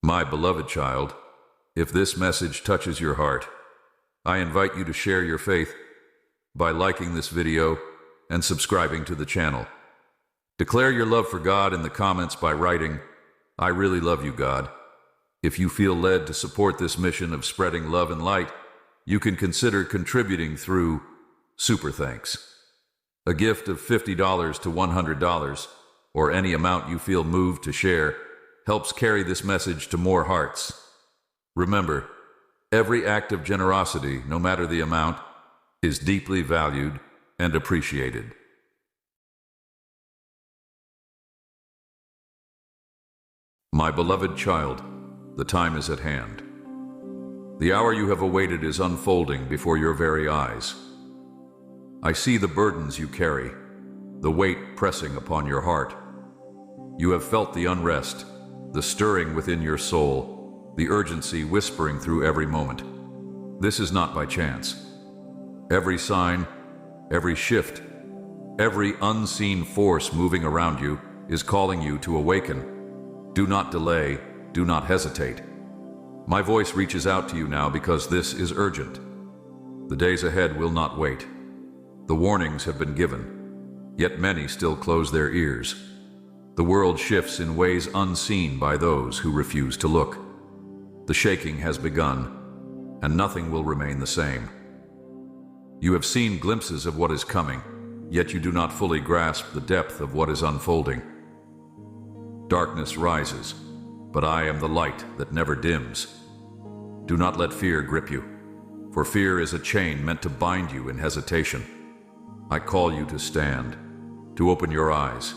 My beloved child, if this message touches your heart, I invite you to share your faith by liking this video and subscribing to the channel. Declare your love for God in the comments by writing, "I really love you, God." If you feel led to support this mission of spreading love and light, you can consider contributing through Super Thanks. A gift of $50 to $100, or any amount you feel moved to share, helps carry this message to more hearts. Remember, every act of generosity, no matter the amount, is deeply valued and appreciated. My beloved child, the time is at hand. The hour you have awaited is unfolding before your very eyes. I see the burdens you carry, the weight pressing upon your heart. You have felt the unrest, the stirring within your soul, the urgency whispering through every moment. This is not by chance. Every sign, every shift, every unseen force moving around you is calling you to awaken. Do not delay, do not hesitate. My voice reaches out to you now because this is urgent. The days ahead will not wait. The warnings have been given, yet many still close their ears. The world shifts in ways unseen by those who refuse to look. The shaking has begun, and nothing will remain the same. You have seen glimpses of what is coming, yet you do not fully grasp the depth of what is unfolding. Darkness rises, but I am the light that never dims. Do not let fear grip you, for fear is a chain meant to bind you in hesitation. I call you to stand, to open your eyes,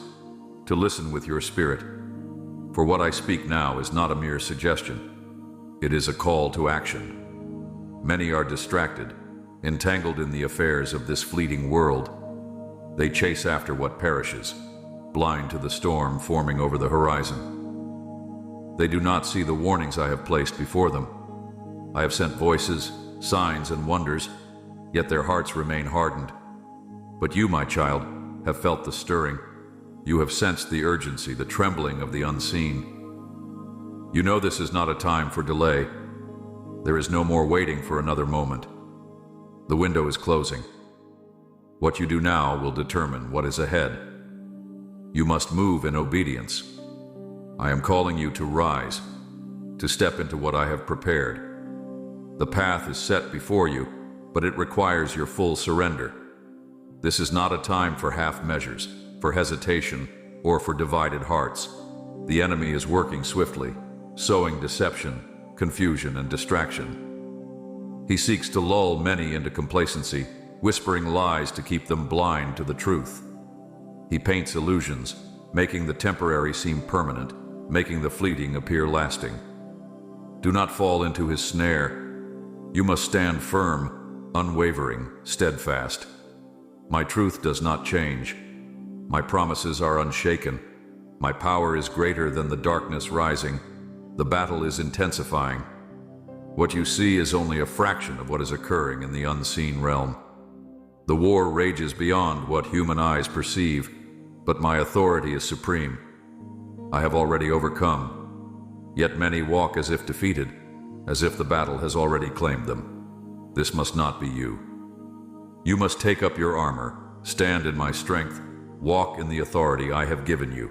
to listen with your spirit. For what I speak now is not a mere suggestion. It is a call to action. Many are distracted, entangled in the affairs of this fleeting world. They chase after what perishes, blind to the storm forming over the horizon. They do not see the warnings I have placed before them. I have sent voices, signs, and wonders, yet their hearts remain hardened. But you, my child, have felt the stirring. You have sensed the urgency, the trembling of the unseen. You know this is not a time for delay. There is no more waiting for another moment. The window is closing. What you do now will determine what is ahead. You must move in obedience. I am calling you to rise, to step into what I have prepared. The path is set before you, but it requires your full surrender. This is not a time for half measures, for hesitation, or for divided hearts. The enemy is working swiftly, sowing deception, confusion, and distraction. He seeks to lull many into complacency, whispering lies to keep them blind to the truth. He paints illusions, making the temporary seem permanent, making the fleeting appear lasting. Do not fall into his snare. You must stand firm, unwavering, steadfast. My truth does not change. My promises are unshaken. My power is greater than the darkness rising. The battle is intensifying. What you see is only a fraction of what is occurring in the unseen realm. The war rages beyond what human eyes perceive, but my authority is supreme. I have already overcome, yet many walk as if defeated, as if the battle has already claimed them. This must not be you. You must take up your armor, stand in my strength, walk in the authority I have given you.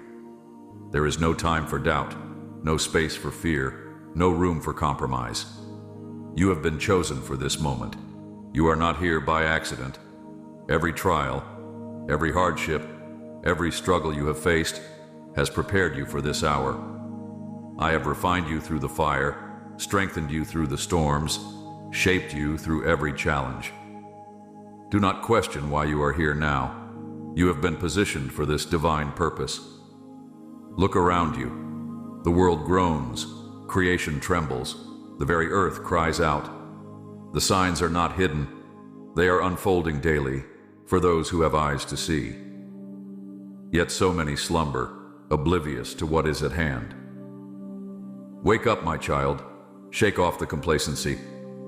There is no time for doubt, no space for fear, no room for compromise. You have been chosen for this moment. You are not here by accident. Every trial, every hardship, every struggle you have faced has prepared you for this hour. I have refined you through the fire, strengthened you through the storms, shaped you through every challenge. Do not question why you are here now. You have been positioned for this divine purpose. Look around you. The world groans, creation trembles, the very earth cries out. The signs are not hidden. They are unfolding daily for those who have eyes to see. Yet so many slumber, oblivious to what is at hand. Wake up, my child. Shake off the complacency.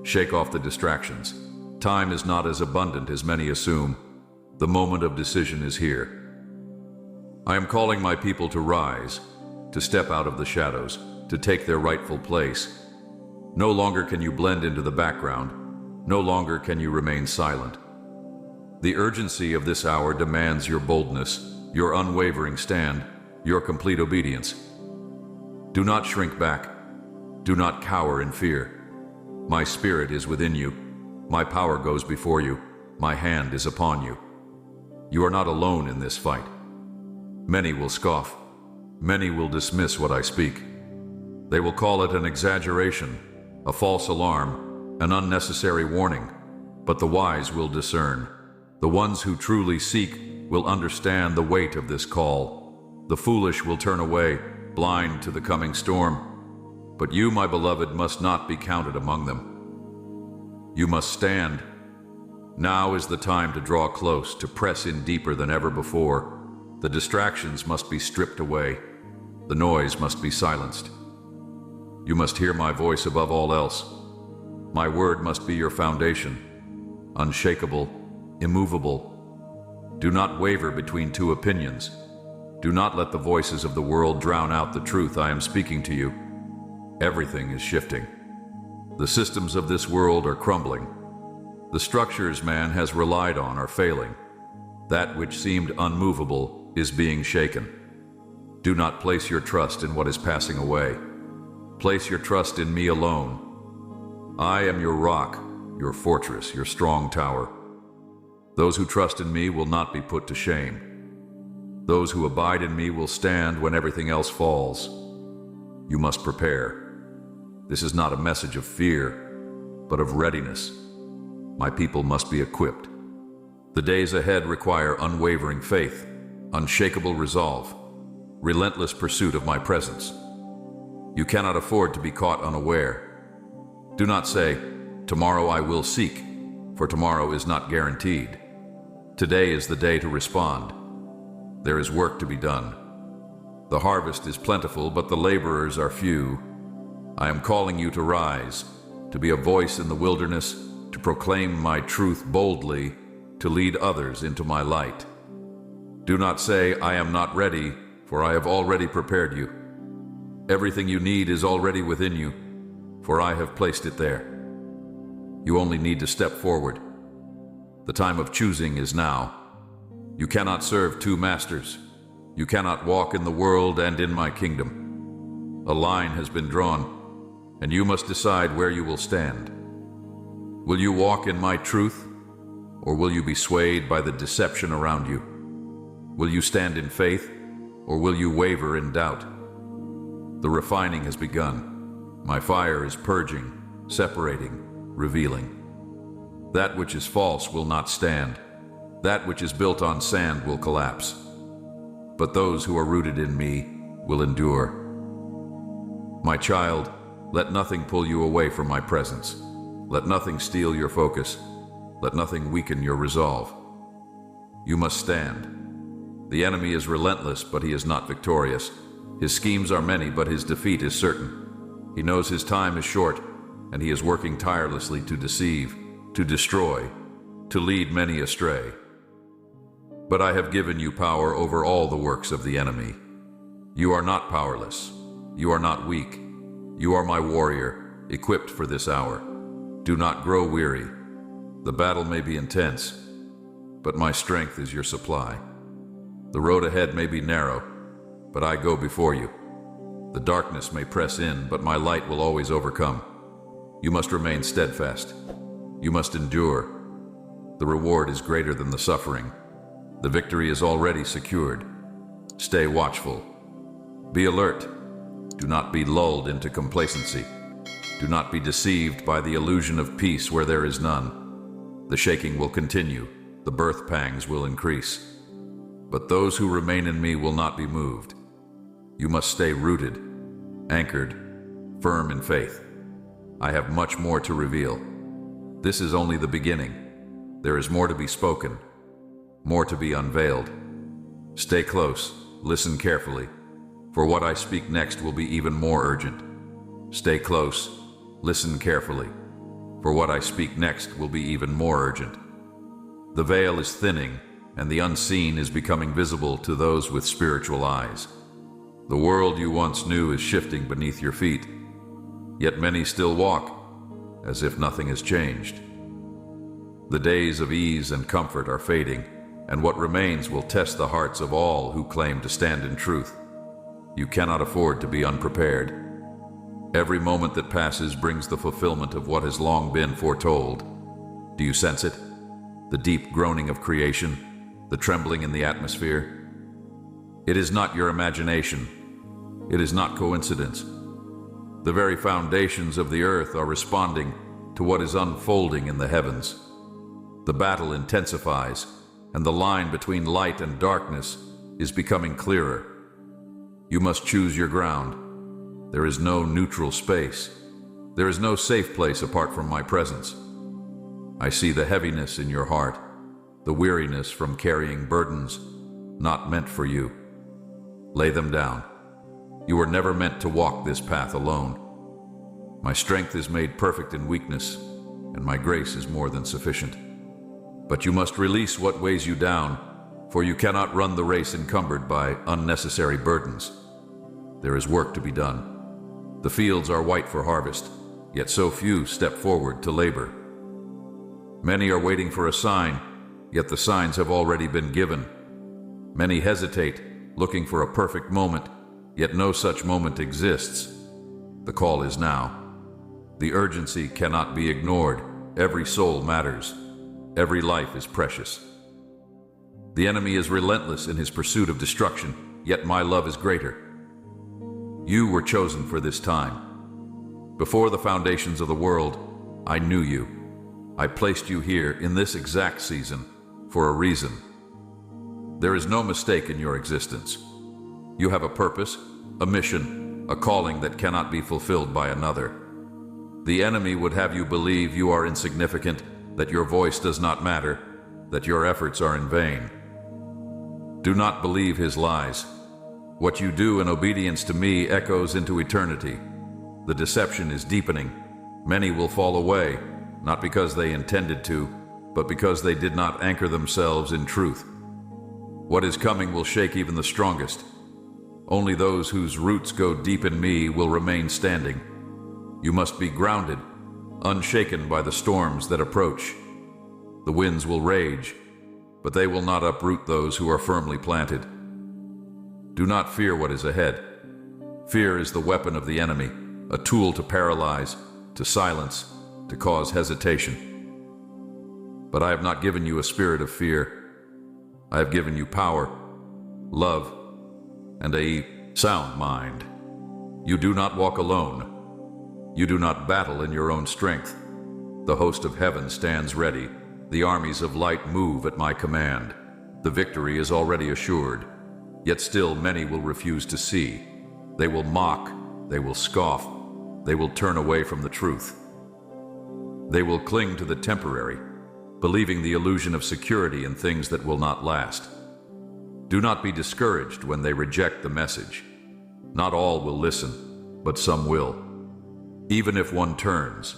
Shake off the distractions. Time is not as abundant as many assume. The moment of decision is here. I am calling my people to rise, to step out of the shadows, to take their rightful place. No longer can you blend into the background. No longer can you remain silent. The urgency of this hour demands your boldness, your unwavering stand, your complete obedience. Do not shrink back. Do not cower in fear. My spirit is within you. My power goes before you. My hand is upon you. You are not alone in this fight. Many will scoff. Many will dismiss what I speak. They will call it an exaggeration, a false alarm, an unnecessary warning. But the wise will discern. The ones who truly seek will understand the weight of this call. The foolish will turn away, blind to the coming storm. But you, my beloved, must not be counted among them. You must stand. Now is the time to draw close, to press in deeper than ever before. The distractions must be stripped away. The noise must be silenced. You must hear my voice above all else. My word must be your foundation, unshakable, immovable. Do not waver between two opinions. Do not let the voices of the world drown out the truth I am speaking to you. Everything is shifting. The systems of this world are crumbling. The structures man has relied on are failing. That which seemed unmovable is being shaken. Do not place your trust in what is passing away. Place your trust in me alone. I am your rock, your fortress, your strong tower. Those who trust in me will not be put to shame. Those who abide in me will stand when everything else falls. You must prepare. This is not a message of fear, but of readiness. My people must be equipped. The days ahead require unwavering faith, unshakable resolve, relentless pursuit of my presence. You cannot afford to be caught unaware. Do not say, "Tomorrow I will seek," for tomorrow is not guaranteed. Today is the day to respond. There is work to be done. The harvest is plentiful, but the laborers are few. I am calling you to rise, to be a voice in the wilderness, to proclaim my truth boldly, to lead others into my light. Do not say, "I am not ready," for I have already prepared you. Everything you need is already within you, for I have placed it there. You only need to step forward. The time of choosing is now. You cannot serve two masters. You cannot walk in the world and in my kingdom. A line has been drawn, and you must decide where you will stand. Will you walk in my truth, or will you be swayed by the deception around you? Will you stand in faith, or will you waver in doubt? The refining has begun. My fire is purging, separating, revealing. That which is false will not stand. That which is built on sand will collapse. But those who are rooted in me will endure. My child, let nothing pull you away from my presence. Let nothing steal your focus. Let nothing weaken your resolve. You must stand. The enemy is relentless, but he is not victorious. His schemes are many, but his defeat is certain. He knows his time is short, and he is working tirelessly to deceive, to destroy, to lead many astray. But I have given you power over all the works of the enemy. You are not powerless. You are not weak. You are my warrior, equipped for this hour. Do not grow weary. The battle may be intense, but my strength is your supply. The road ahead may be narrow, but I go before you. The darkness may press in, but my light will always overcome. You must remain steadfast. You must endure. The reward is greater than the suffering. The victory is already secured. Stay watchful. Be alert. Do not be lulled into complacency. Do not be deceived by the illusion of peace where there is none. The shaking will continue. The birth pangs will increase. But those who remain in me will not be moved. You must stay rooted, anchored, firm in faith. I have much more to reveal. This is only the beginning. There is more to be spoken, more to be unveiled. Stay close, listen carefully, for what I speak next will be even more urgent. Stay close, listen carefully, for what I speak next will be even more urgent. The veil is thinning, and the unseen is becoming visible to those with spiritual eyes. The world you once knew is shifting beneath your feet, yet many still walk as if nothing has changed. The days of ease and comfort are fading, and what remains will test the hearts of all who claim to stand in truth. You cannot afford to be unprepared. Every moment that passes brings the fulfillment of what has long been foretold. Do you sense it? The deep groaning of creation, the trembling in the atmosphere? It is not your imagination. It is not coincidence. The very foundations of the earth are responding to what is unfolding in the heavens. The battle intensifies, and the line between light and darkness is becoming clearer. You must choose your ground. There is no neutral space. There is no safe place apart from my presence. I see the heaviness in your heart, the weariness from carrying burdens not meant for you. Lay them down. You were never meant to walk this path alone. My strength is made perfect in weakness, and my grace is more than sufficient. But you must release what weighs you down, for you cannot run the race encumbered by unnecessary burdens. There is work to be done. The fields are white for harvest, yet so few step forward to labor. Many are waiting for a sign, yet the signs have already been given. Many hesitate, looking for a perfect moment, yet no such moment exists. The call is now. The urgency cannot be ignored. Every soul matters. Every life is precious. The enemy is relentless in his pursuit of destruction, yet my love is greater. You were chosen for this time. Before the foundations of the world, I knew you. I placed you here in this exact season for a reason. There is no mistake in your existence. You have a purpose, a mission, a calling that cannot be fulfilled by another. The enemy would have you believe you are insignificant, that your voice does not matter, that your efforts are in vain. Do not believe his lies. What you do in obedience to me echoes into eternity. The deception is deepening. Many will fall away, not because they intended to, but because they did not anchor themselves in truth. What is coming will shake even the strongest. Only those whose roots go deep in me will remain standing. You must be grounded, unshaken by the storms that approach. The winds will rage, but they will not uproot those who are firmly planted. Do not fear what is ahead. Fear is the weapon of the enemy, a tool to paralyze, to silence, to cause hesitation. But I have not given you a spirit of fear. I have given you power, love, and a sound mind. You do not walk alone. You do not battle in your own strength. The host of heaven stands ready. The armies of light move at my command. The victory is already assured. Yet still many will refuse to see. They will mock. They will scoff. They will turn away from the truth. They will cling to the temporary, believing the illusion of security in things that will not last. Do not be discouraged when they reject the message. Not all will listen, but some will. Even if one turns,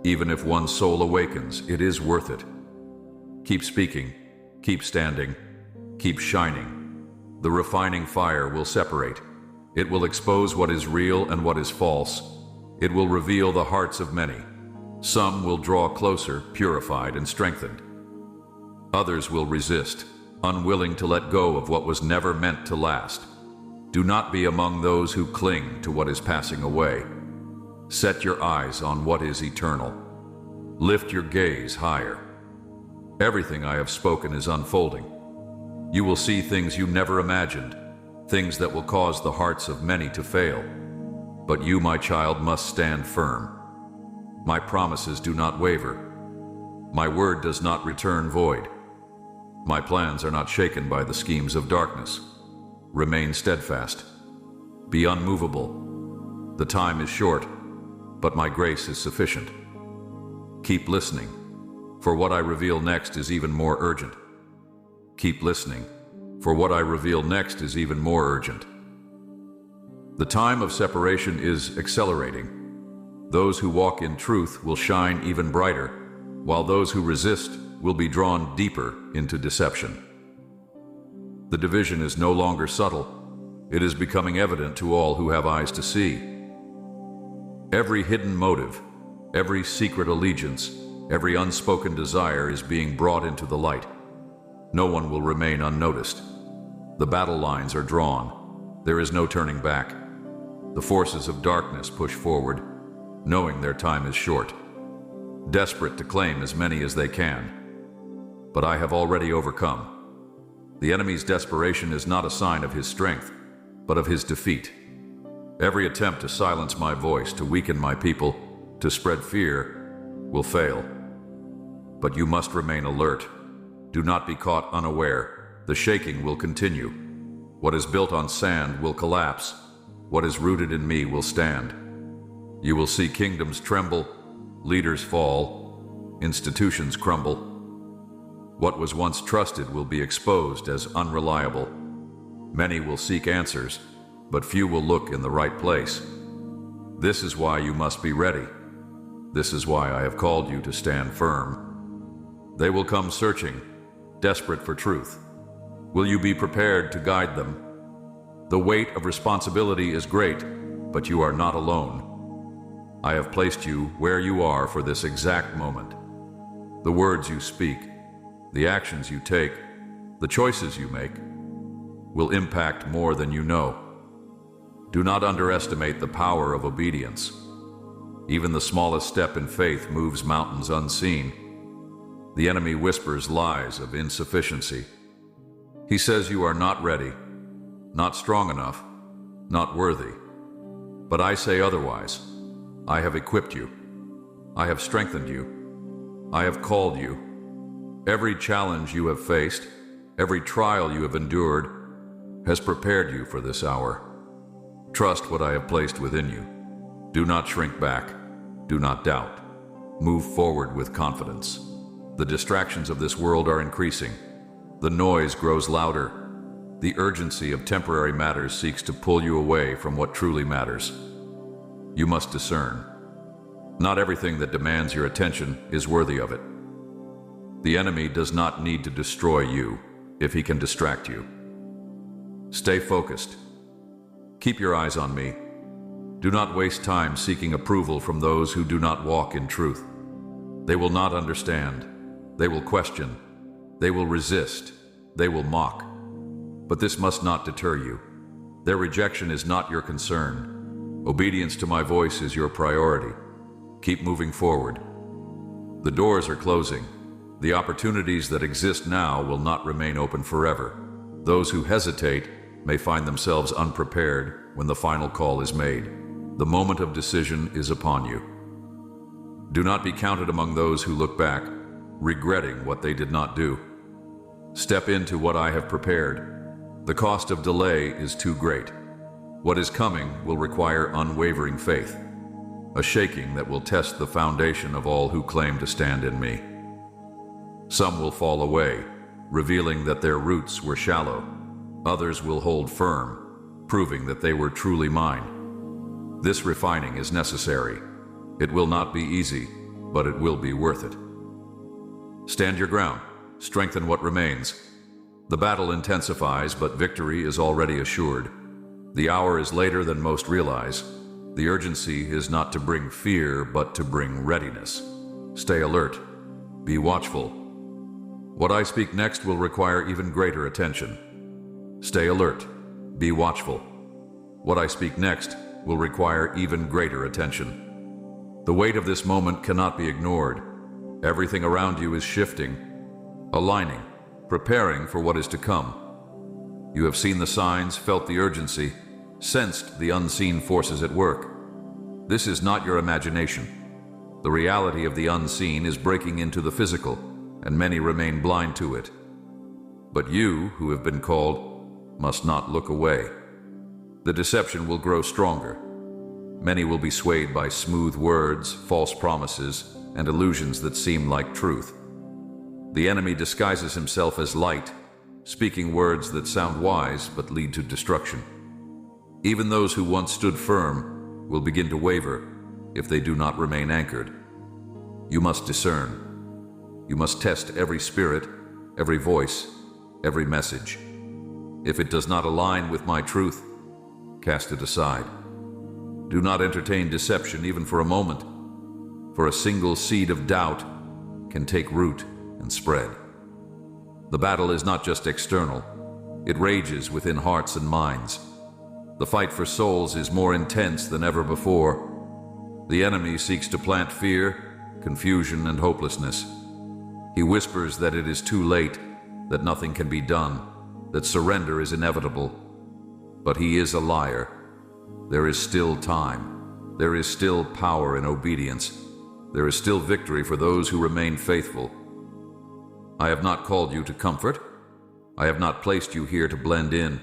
even if one soul awakens, it is worth it. Keep speaking, keep standing, keep shining. The refining fire will separate. It will expose what is real and what is false. It will reveal the hearts of many. Some will draw closer, purified and strengthened. Others will resist, unwilling to let go of what was never meant to last. Do not be among those who cling to what is passing away. Set your eyes on what is eternal. Lift your gaze higher. Everything I have spoken is unfolding. You will see things you never imagined, things that will cause the hearts of many to fail. But you, my child, must stand firm. My promises do not waver. My word does not return void. My plans are not shaken by the schemes of darkness. Remain steadfast. Be unmovable. The time is short, but my grace is sufficient. Keep listening, for what I reveal next is even more urgent. Keep listening, for what I reveal next is even more urgent. The time of separation is accelerating. Those who walk in truth will shine even brighter, while those who resist will be drawn deeper into deception. The division is no longer subtle. It is becoming evident to all who have eyes to see. Every hidden motive, every secret allegiance, every unspoken desire is being brought into the light. No one will remain unnoticed. The battle lines are drawn. There is no turning back. The forces of darkness push forward, knowing their time is short, desperate to claim as many as they can. But I have already overcome. The enemy's desperation is not a sign of his strength, but of his defeat. Every attempt to silence my voice, to weaken my people, to spread fear, will fail. But you must remain alert. Do not be caught unaware. The shaking will continue. What is built on sand will collapse. What is rooted in me will stand. You will see kingdoms tremble, leaders fall, institutions crumble. What was once trusted will be exposed as unreliable. Many will seek answers, but few will look in the right place. This is why you must be ready. This is why I have called you to stand firm. They will come searching, desperate for truth. Will you be prepared to guide them? The weight of responsibility is great, but you are not alone. I have placed you where you are for this exact moment. The words you speak, the actions you take, the choices you make, will impact more than you know. Do not underestimate the power of obedience. Even the smallest step in faith moves mountains unseen. The enemy whispers lies of insufficiency. He says you are not ready, not strong enough, not worthy. But I say otherwise. I have equipped you. I have strengthened you. I have called you. Every challenge you have faced, every trial you have endured, has prepared you for this hour. Trust what I have placed within you. Do not shrink back. Do not doubt. Move forward with confidence. The distractions of this world are increasing. The noise grows louder. The urgency of temporary matters seeks to pull you away from what truly matters. You must discern. Not everything that demands your attention is worthy of it. The enemy does not need to destroy you if he can distract you. Stay focused. Keep your eyes on me. Do not waste time seeking approval from those who do not walk in truth. They will not understand. They will question. They will resist. They will mock. But this must not deter you. Their rejection is not your concern. Obedience to my voice is your priority. Keep moving forward. The doors are closing. The opportunities that exist now will not remain open forever. Those who hesitate may find themselves unprepared when the final call is made. The moment of decision is upon you. Do not be counted among those who look back, regretting what they did not do. Step into what I have prepared. The cost of delay is too great. What is coming will require unwavering faith, a shaking that will test the foundation of all who claim to stand in me. Some will fall away, revealing that their roots were shallow. Others will hold firm, proving that they were truly mine. This refining is necessary. It will not be easy, but it will be worth it. Stand your ground. Strengthen what remains. The battle intensifies, but victory is already assured. The hour is later than most realize. The urgency is not to bring fear, but to bring readiness. Stay alert. Be watchful. What I speak next will require even greater attention. Stay alert. Be watchful. What I speak next will require even greater attention. The weight of this moment cannot be ignored. Everything around you is shifting, aligning, preparing for what is to come. You have seen the signs, felt the urgency, sensed the unseen forces at work. This is not your imagination. The reality of the unseen is breaking into the physical, and many remain blind to it. But you, who have been called, must not look away. The deception will grow stronger. Many will be swayed by smooth words, false promises, and illusions that seem like truth. The enemy disguises himself as light, speaking words that sound wise but lead to destruction. Even those who once stood firm will begin to waver if they do not remain anchored. You must discern. You must test every spirit, every voice, every message. If it does not align with my truth, cast it aside. Do not entertain deception even for a moment, for a single seed of doubt can take root and spread. The battle is not just external, it rages within hearts and minds. The fight for souls is more intense than ever before. The enemy seeks to plant fear, confusion, and hopelessness. He whispers that it is too late, that nothing can be done, that surrender is inevitable. But he is a liar. There is still time. There is still power in obedience. There is still victory for those who remain faithful. I have not called you to comfort. I have not placed you here to blend in.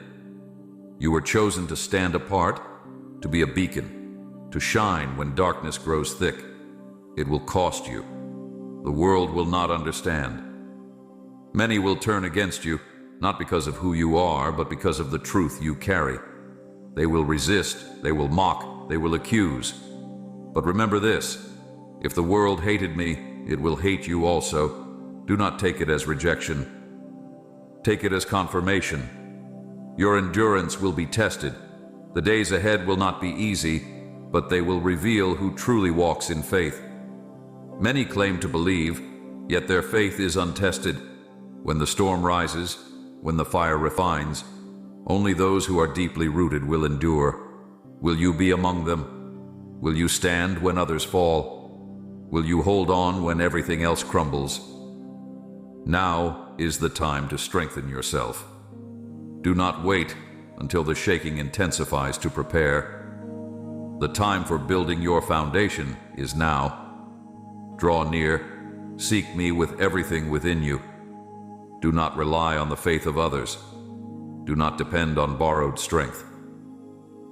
You were chosen to stand apart, to be a beacon, to shine when darkness grows thick. It will cost you. The world will not understand. Many will turn against you, not because of who you are, but because of the truth you carry. They will resist, they will mock, they will accuse. But remember this, if the world hated me, it will hate you also. Do not take it as rejection. Take it as confirmation. Your endurance will be tested. The days ahead will not be easy, but they will reveal who truly walks in faith. Many claim to believe, yet their faith is untested. When the storm rises, when the fire refines, only those who are deeply rooted will endure. Will you be among them? Will you stand when others fall? Will you hold on when everything else crumbles? Now is the time to strengthen yourself. Do not wait until the shaking intensifies to prepare. The time for building your foundation is now. Draw near, seek me with everything within you. Do not rely on the faith of others. Do not depend on borrowed strength.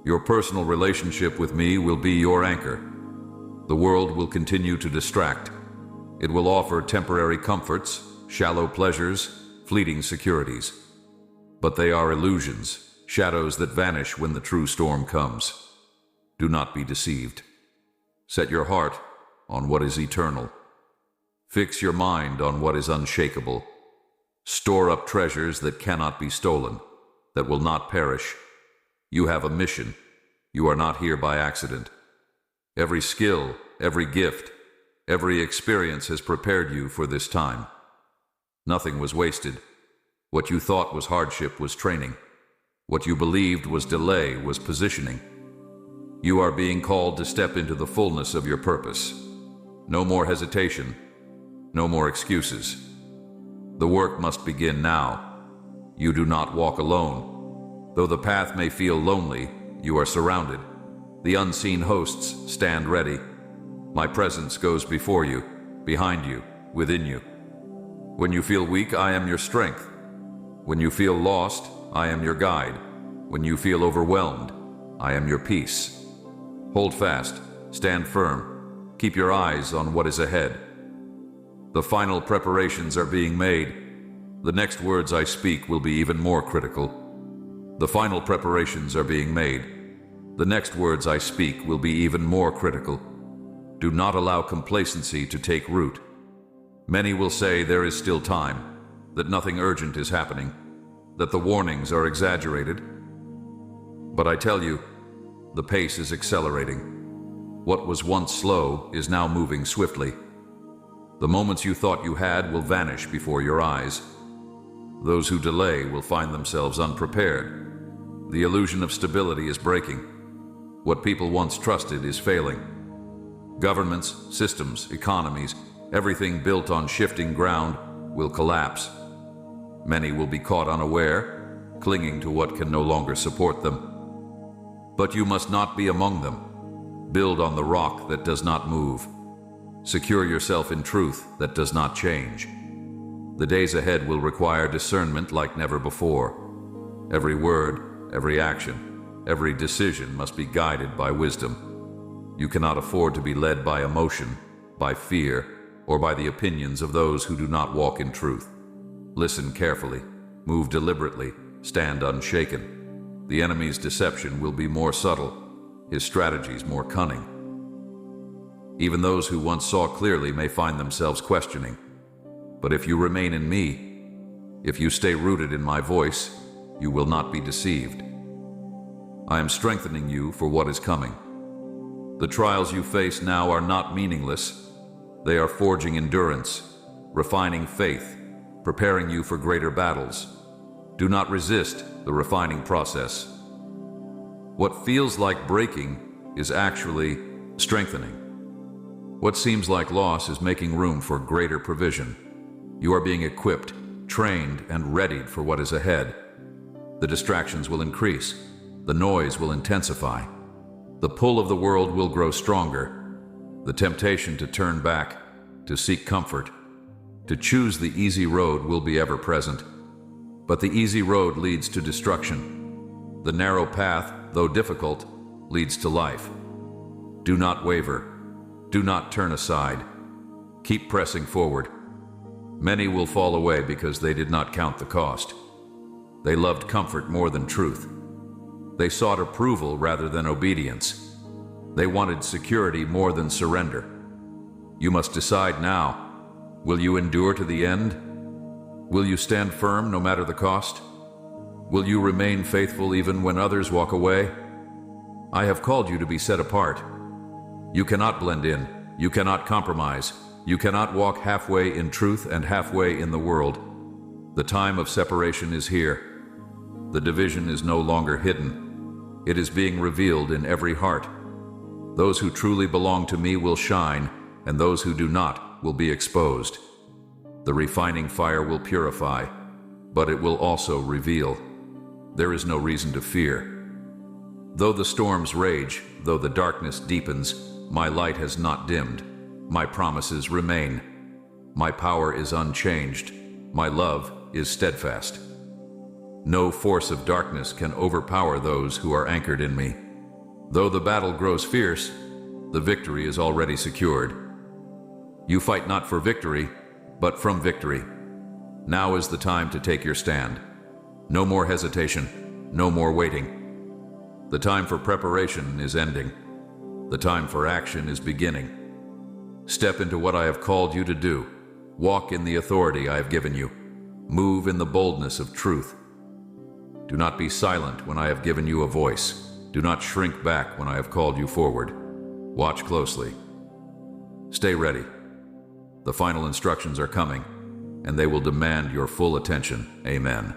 Your personal relationship with me will be your anchor. The world will continue to distract. It will offer temporary comforts, shallow pleasures, fleeting securities. But they are illusions, shadows that vanish when the true storm comes. Do not be deceived. Set your heart on what is eternal. Fix your mind on what is unshakable. Store up treasures that cannot be stolen, that will not perish. You have a mission. You are not here by accident. Every skill, every gift, every experience has prepared you for this time. Nothing was wasted. What you thought was hardship was training. What you believed was delay was positioning. You are being called to step into the fullness of your purpose. No more hesitation. No more excuses. The work must begin now. You do not walk alone. Though the path may feel lonely, you are surrounded. The unseen hosts stand ready. My presence goes before you, behind you, within you. When you feel weak, I am your strength. When you feel lost, I am your guide. When you feel overwhelmed, I am your peace. Hold fast, stand firm, keep your eyes on what is ahead. The final preparations are being made. The next words I speak will be even more critical. The final preparations are being made. The next words I speak will be even more critical. Do not allow complacency to take root. Many will say there is still time, that nothing urgent is happening, that the warnings are exaggerated. But I tell you, the pace is accelerating. What was once slow is now moving swiftly. The moments you thought you had will vanish before your eyes. Those who delay will find themselves unprepared. The illusion of stability is breaking. What people once trusted is failing. Governments, systems, economies, everything built on shifting ground will collapse. Many will be caught unaware, clinging to what can no longer support them. But you must not be among them. Build on the rock that does not move. Secure yourself in truth that does not change. The days ahead will require discernment like never before. Every word, every action, every decision must be guided by wisdom. You cannot afford to be led by emotion, by fear, or by the opinions of those who do not walk in truth. Listen carefully, move deliberately, stand unshaken. The enemy's deception will be more subtle, his strategies more cunning. Even those who once saw clearly may find themselves questioning. But if you remain in me, if you stay rooted in my voice, you will not be deceived. I am strengthening you for what is coming. The trials you face now are not meaningless. They are forging endurance, refining faith, preparing you for greater battles. Do not resist the refining process. What feels like breaking is actually strengthening. What seems like loss is making room for greater provision. You are being equipped, trained, and readied for what is ahead. The distractions will increase. The noise will intensify. The pull of the world will grow stronger. The temptation to turn back, to seek comfort, to choose the easy road will be ever present. But the easy road leads to destruction. The narrow path, though difficult, leads to life. Do not waver. Do not turn aside. Keep pressing forward. Many will fall away because they did not count the cost. They loved comfort more than truth. They sought approval rather than obedience. They wanted security more than surrender. You must decide now. Will you endure to the end? Will you stand firm no matter the cost? Will you remain faithful even when others walk away? I have called you to be set apart. You cannot blend in. You cannot compromise. You cannot walk halfway in truth and halfway in the world. The time of separation is here. The division is no longer hidden. It is being revealed in every heart. Those who truly belong to me will shine, and those who do not will be exposed. The refining fire will purify, but it will also reveal. There is no reason to fear. Though the storms rage, though the darkness deepens, my light has not dimmed. My promises remain. My power is unchanged. My love is steadfast. No force of darkness can overpower those who are anchored in me. Though the battle grows fierce, the victory is already secured. You fight not for victory, but from victory. Now is the time to take your stand. No more hesitation, no more waiting. The time for preparation is ending. The time for action is beginning. Step into what I have called you to do. Walk in the authority I have given you. Move in the boldness of truth. Do not be silent when I have given you a voice. Do not shrink back when I have called you forward. Watch closely. Stay ready. The final instructions are coming, and they will demand your full attention. Amen.